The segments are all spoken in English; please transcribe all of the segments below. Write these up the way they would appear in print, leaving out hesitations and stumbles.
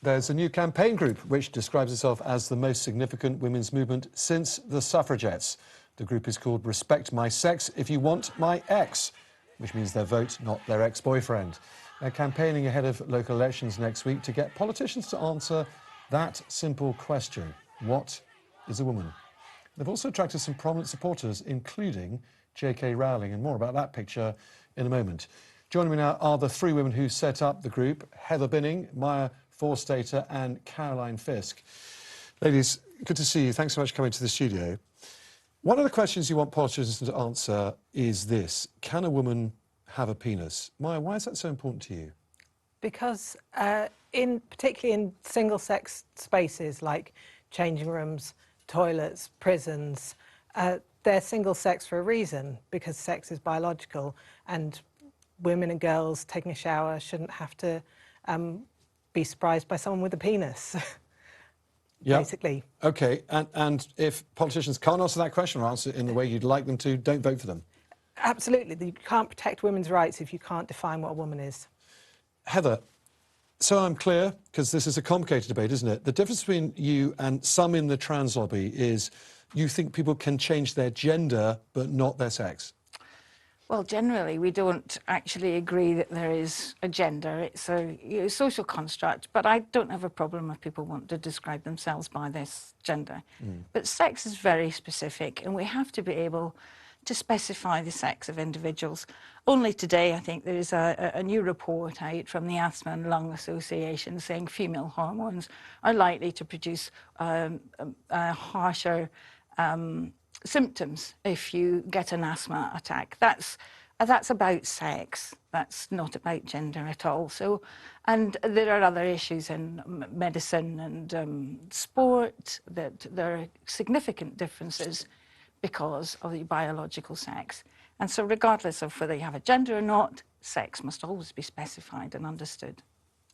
There's a new campaign group which describes itself as the most significant women's movement since the Suffragettes. The group is called Respect My Sex If You Want My Ex, which means their vote, not their ex-boyfriend. They're campaigning ahead of local elections next week to get politicians to answer that simple question: what is a woman? They've also attracted some prominent supporters, including J.K. Rowling, and more about that picture in a moment. Joining me now are the three women who set up the group: Heather Binning, Maya Forstater and Caroline Fisk. Ladies, good to see you. Thanks so much for coming to the studio. One of the questions you want politicians to answer is this: can a woman have a penis? Maya, why is that so important to you? Because particularly in single-sex spaces like changing rooms, toilets, prisons, they're single-sex for a reason, because sex is biological, and women and girls taking a shower shouldn't have to be surprised by someone with a penis, basically. OK, and if politicians can't answer that question or answer it in the way you'd like them to, don't vote for them. Absolutely. You can't protect women's rights if you can't define what a woman is. Heather, so I'm clear, because this is a complicated debate, isn't it? The difference between you and some in the trans lobby is you think people can change their gender but not their sex. Well, generally, we don't actually agree that there is a gender. It's a social construct, but I don't have a problem if people want to describe themselves by this gender. But sex is very specific, and we have to be able to specify the sex of individuals. Only today, I think, there is a new report out from the Asthma and Lung Association saying female hormones are likely to produce harsher symptoms if you get an asthma attack. That's about sex. That's not about gender at all. So, and there are other issues in medicine and sport that there are significant differences because of the biological sex. And so regardless of whether you have a gender or not, sex must always be specified and understood.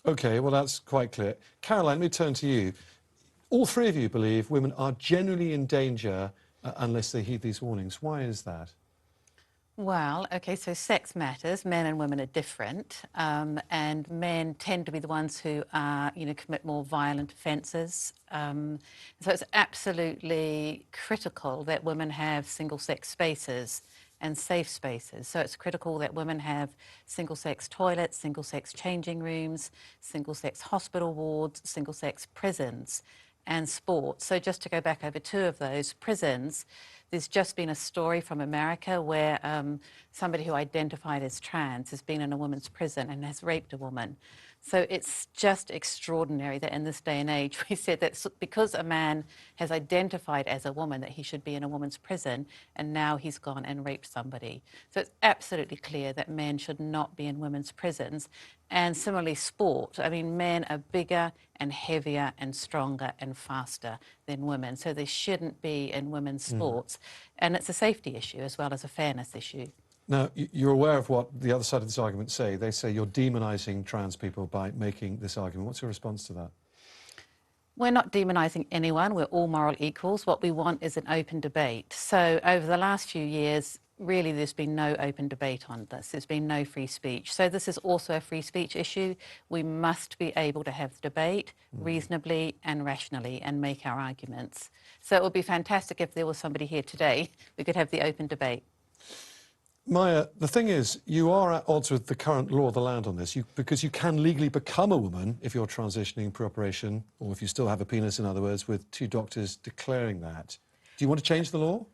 OK, well, that's quite clear. Caroline, let me turn to you. All three of you believe women are generally in danger unless they heed these warnings. Why is that? Well, OK, so sex matters. Men and women are different, and men tend to be the ones who, commit more violent offences. So it's absolutely critical that women have single-sex spaces and safe spaces. So it's critical that women have single-sex toilets, single-sex changing rooms, single-sex hospital wards, single-sex prisons and sport. So just to go back over two of those, prisons, there's just been a story from America where somebody who identified as trans has been in a woman's prison and has raped a woman. So it's just extraordinary that in this day and age we said that because a man has identified as a woman that he should be in a woman's prison, and now he's gone and raped somebody. So it's absolutely clear that men should not be in women's prisons. And similarly, sport. I mean, men are bigger and heavier and stronger and faster than women, so they shouldn't be in women's sports. And it's a safety issue as well as a fairness issue. Now, you're aware of what the other side of this argument say. They say you're demonising trans people by making this argument. What's your response to that? We're not demonising anyone. We're all moral equals. What we want is an open debate. So over the last few years, really, there's been no open debate on this. There's been no free speech. So this is also a free speech issue. We must be able to have the debate reasonably and rationally and make our arguments. So it would be fantastic if there was somebody here today we could have the open debate. Maya, the thing is, you are at odds with the current law of the land on this, because you can legally become a woman if you're transitioning pre-operation, or if you still have a penis, in other words, with two doctors declaring that. Do you want to change the law?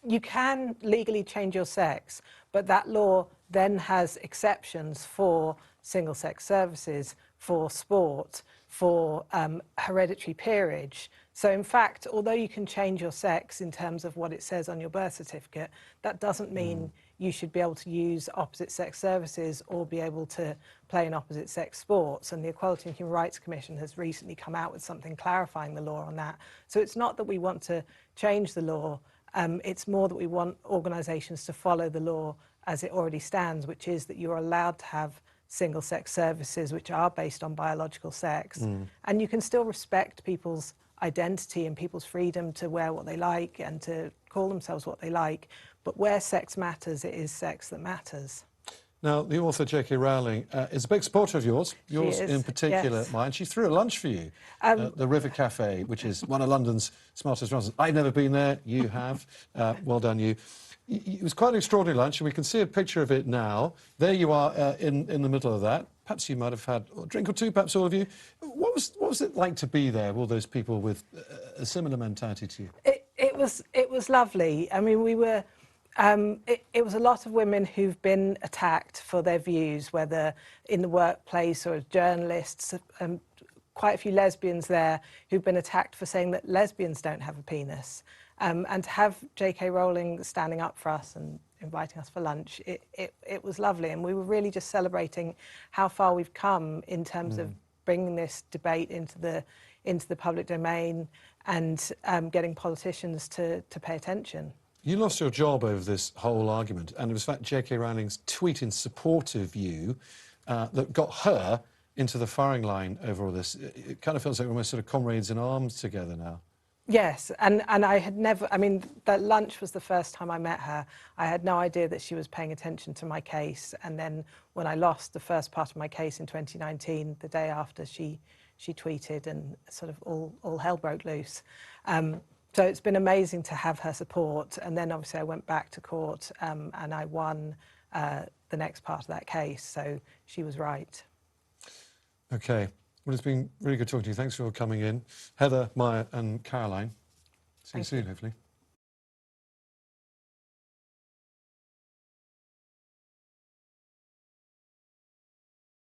You can legally change your sex, but that law then has exceptions for single-sex services, for sport, for hereditary peerage. So in fact, although you can change your sex in terms of what it says on your birth certificate, that doesn't mean you should be able to use opposite-sex services or be able to play in opposite-sex sports. And the Equality and Human Rights Commission has recently come out with something clarifying the law on that. So it's not that we want to change the law, it's more that we want organisations to follow the law as it already stands, which is that you're allowed to have single-sex services which are based on biological sex. And you can still respect people's identity and people's freedom to wear what they like and to call themselves what they like. But where sex matters, it is sex that matters. Now, the author J.K. Rowling is a big supporter of yours is, in particular, yes. mine. She threw a lunch for you at the River Cafe, which is one of London's smartest restaurants. I've never been there, you have. Well done, you. It was quite an extraordinary lunch, and we can see a picture of it now. There you are in the middle of that. Perhaps you might have had a drink or two, perhaps all of you. What was it like to be there, all those people with a similar mentality to you? It was lovely. I mean, we were. It was a lot of women who've been attacked for their views, whether in the workplace or as journalists. Quite a few lesbians there who've been attacked for saying that lesbians don't have a penis. And to have J.K. Rowling standing up for us and inviting us for lunch, it was lovely. And we were really just celebrating how far we've come in terms of bringing this debate into the public domain and getting politicians to pay attention. You lost your job over this whole argument, and it was, in fact, J.K. Rowling's tweet in support of you that got her into the firing line over all this. It kind of feels like we're almost sort of comrades in arms together now. Yes, and I had never, I mean, that lunch was the first time I met her. I had no idea that she was paying attention to my case, and then when I lost the first part of my case in 2019, the day after, she tweeted and sort of all hell broke loose. So it's been amazing to have her support, and then obviously I went back to court and I won the next part of that case, so she was right. OK. Well, it's been really good talking to you. Thanks for coming in. Heather, Maya and Caroline. See you soon, hopefully.